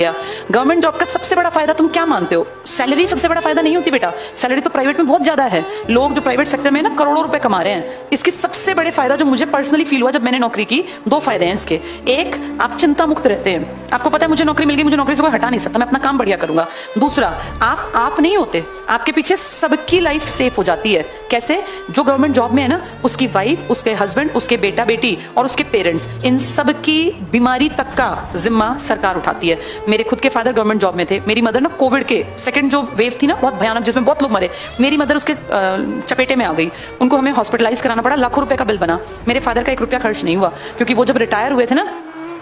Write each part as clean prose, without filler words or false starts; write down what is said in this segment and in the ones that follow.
Government job का सबसे बड़ा फायदा तुम क्या मानते हो? सैलरी सबसे बड़ा फायदा नहीं होती बेटा। सैलरी तो प्राइवेट में बहुत ज्यादा है। लोग जो प्राइवेट सेक्टर में ना करोड़ों रुपए कमा रहे हैं। इसकी सबसे बड़े फायदा जो मुझे पर्सनली फील हुआ जब मैंने नौकरी की, दो फायदे हैं इसके। एक, आप चिंता मुक्त रहते हैं। आपको पता है मुझे नौकरी मिल गई, मुझे नौकरी से कोई हटा नहीं सकता, मैं अपना काम बढ़िया करूंगा। दूसरा, आप नहीं होते, आपके पीछे सबकी लाइफ सेफ हो जाती है। कैसे? जो गवर्नमेंट जॉब में है ना, उसकी वाइफ, उसके हस्बैंड, उसके बेटा बेटी और उसके पेरेंट्स, इन सब की बीमारी तक का जिम्मा सरकार उठाती है। मेरे खुद के फादर गवर्नमेंट जॉब में थे। मेरी मदर ना कोविड के सेकंड जो वेव थी ना, बहुत भयानक, जिसमें बहुत लोग मरे, मेरी मदर उसके चपेटे में आ गई। उनको हमें हॉस्पिटलाइज कराना पड़ा, लाखों रुपए का बिल बना। मेरे फादर का 1 रुपया खर्च नहीं हुआ, क्योंकि वो जब रिटायर हुए थे ना,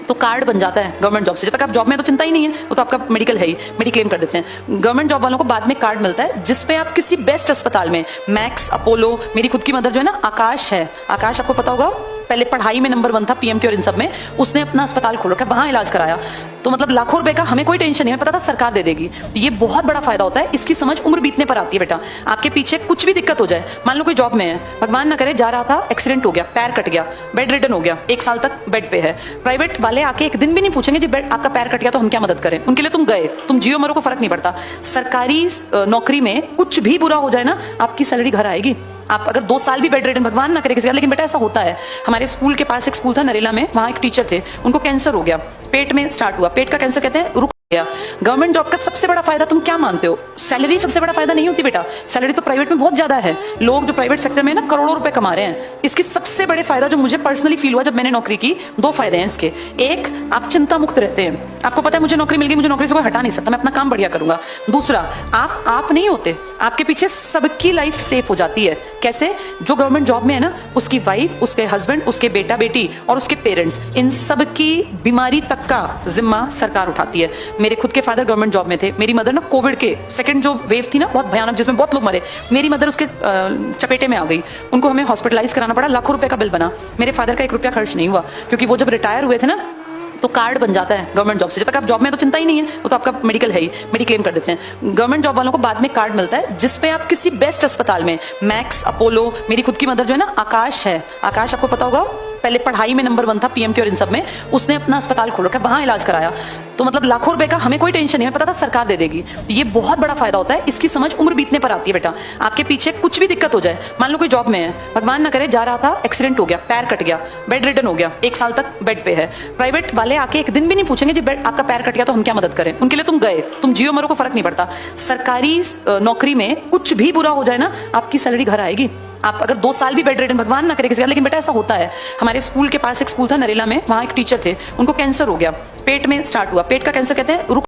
तो कार्ड बन जाता है गवर्नमेंट जॉब से। जब तक आप जॉब में तो चिंता ही नहीं है, वो तो आपका मेडिकल है ही, मेडिक्लेम कर देते हैं। गवर्नमेंट जॉब वालों को बाद में कार्ड मिलता है, जिसपे आप किसी बेस्ट अस्पताल में, मैक्स, अपोलो, मेरी खुद की मदर जो है ना, आकाश है, आकाश आपको पता होगा, पहले पढ़ाई में नंबर 1 था पीएम के और इन सब में, उसने अपना अस्पताल खोल रखा, वहां इलाज कराया। तो मतलब लाखों रुपए का हमें कोई टेंशन नहीं है, पता था सरकार दे देगी। ये बहुत बड़ा फायदा होता है। इसकी समझ उम्र बीतने पर आती है बेटा। आपके पीछे कुछ भी दिक्कत हो जाए, मान लो कोई जॉब में है, भगवान ना करे, जा रहा था, एक्सीडेंट हो गया, पैर कट गया, बेड रिडन हो गया, 1 साल तक बेड पे है। प्राइवेट वाले आके एक दिन भी नहीं पूछेंगे जी बेड आपका पैर कट गया तो हम क्या मदद करें। उनके लिए तुम गए, तुम जियो मरो को फर्क नहीं पड़ता। सरकारी नौकरी में कुछ भी बुरा हो जाए ना, आपकी सैलरी घर आएगी। आप अगर 2 साल भी बेड रिडन, भगवान ना करे किसी का, लेकिन बेटा ऐसा होता है। हमारे स्कूल के पास एक स्कूल था नरेला में, वहां एक टीचर थे, उनको कैंसर हो गया, पेट में स्टार्ट हुआ, पेट का कैंसर कहते हैं, रुक गया। गवर्नमेंट जॉब का सबसे बड़ा फायदा तुम क्या मानते हो? सैलरी सबसे बड़ा फायदा नहीं होती बेटा। सैलरी तो प्राइवेट में बहुत ज्यादा है। लोग जो प्राइवेट सेक्टर में ना करोड़ों रुपए कमा रहे हैं। इसकी सबसे बड़े फायदा जो मुझे पर्सनली फील हुआ जब मैंने नौकरी की, दो फायदे हैं इसके। एक, आप चिंता मुक्त रहते हैं। आपको पता है मुझे नौकरी मिल गई, मुझे नौकरी से कोई हटा नहीं सकता, मैं अपना काम बढ़िया करूंगा। दूसरा, आप नहीं होते, आपके पीछे सबकी लाइफ सेफ हो जाती है। कैसे? जो गवर्नमेंट जॉब में है ना, उसकी वाइफ, उसके हस्बैंड, उसके बेटा बेटी और उसके पेरेंट्स, इन सब की बीमारी तक का जिम्मा सरकार उठाती है। मेरे खुद के फादर गवर्नमेंट जॉब में थे। मेरी मदर ना कोविड के सेकंड जो वेव थी ना, बहुत भयानक, जिसमें बहुत लोग मरे, मेरी मदर उसके चपेटे में आ गई। उनको हमें हॉस्पिटलाइज कराना पड़ा, लाखों रुपए का बिल बना। मेरे फादर का 1 रुपया खर्च नहीं हुआ, क्योंकि वो जब रिटायर हुए थे ना, तो कार्ड बन जाता है गवर्नमेंट जॉब से। जब तक आप जॉब में तो चिंता ही नहीं है, वो तो आपका मेडिकल है ही, मेडिक्लेम कर देते हैं। गवर्नमेंट जॉब वालों को बाद में कार्ड मिलता है, जिसपे आप किसी बेस्ट अस्पताल में, मैक्स, अपोलो, मेरी खुद की मदर जो है ना, आकाश है, आकाश आपको पता होगा, पहले पढ़ाई में नंबर 1 था पीएम के और इन सब में, उसने अपना अस्पताल खोल रखा, वहां इलाज कराया। तो मतलब लाखों रुपए का हमें कोई टेंशन नहीं है, पता था सरकार दे देगी। ये बहुत बड़ा फायदा होता है। इसकी समझ उम्र बीतने पर आती है बेटा। आपके पीछे कुछ भी दिक्कत हो जाए, मान लो कोई जॉब में है, भगवान ना करे, जा रहा था, एक्सीडेंट हो गया, पैर कट गया, बेड रिडन हो गया, 1 साल तक बेड पे है। प्राइवेट वाले आके एक दिन भी नहीं पूछेंगे जी बेड आपका पैर कट गया तो हम क्या मदद करें। उनके लिए तुम गए, तुम जियो मरो को फर्क नहीं पड़ता। सरकारी नौकरी में कुछ भी बुरा हो जाए ना, आपकी सैलरी घर आएगी। आप अगर 2 साल भी बेड रिडन, भगवान ना करे किसी का, लेकिन बेटा ऐसा होता है। हमारे स्कूल के पास एक स्कूल था नरेला में, वहां एक टीचर थे, उनको कैंसर हो गया, पेट में स्टार्ट हुआ, पेट का कैंसर कहते हैं, रुक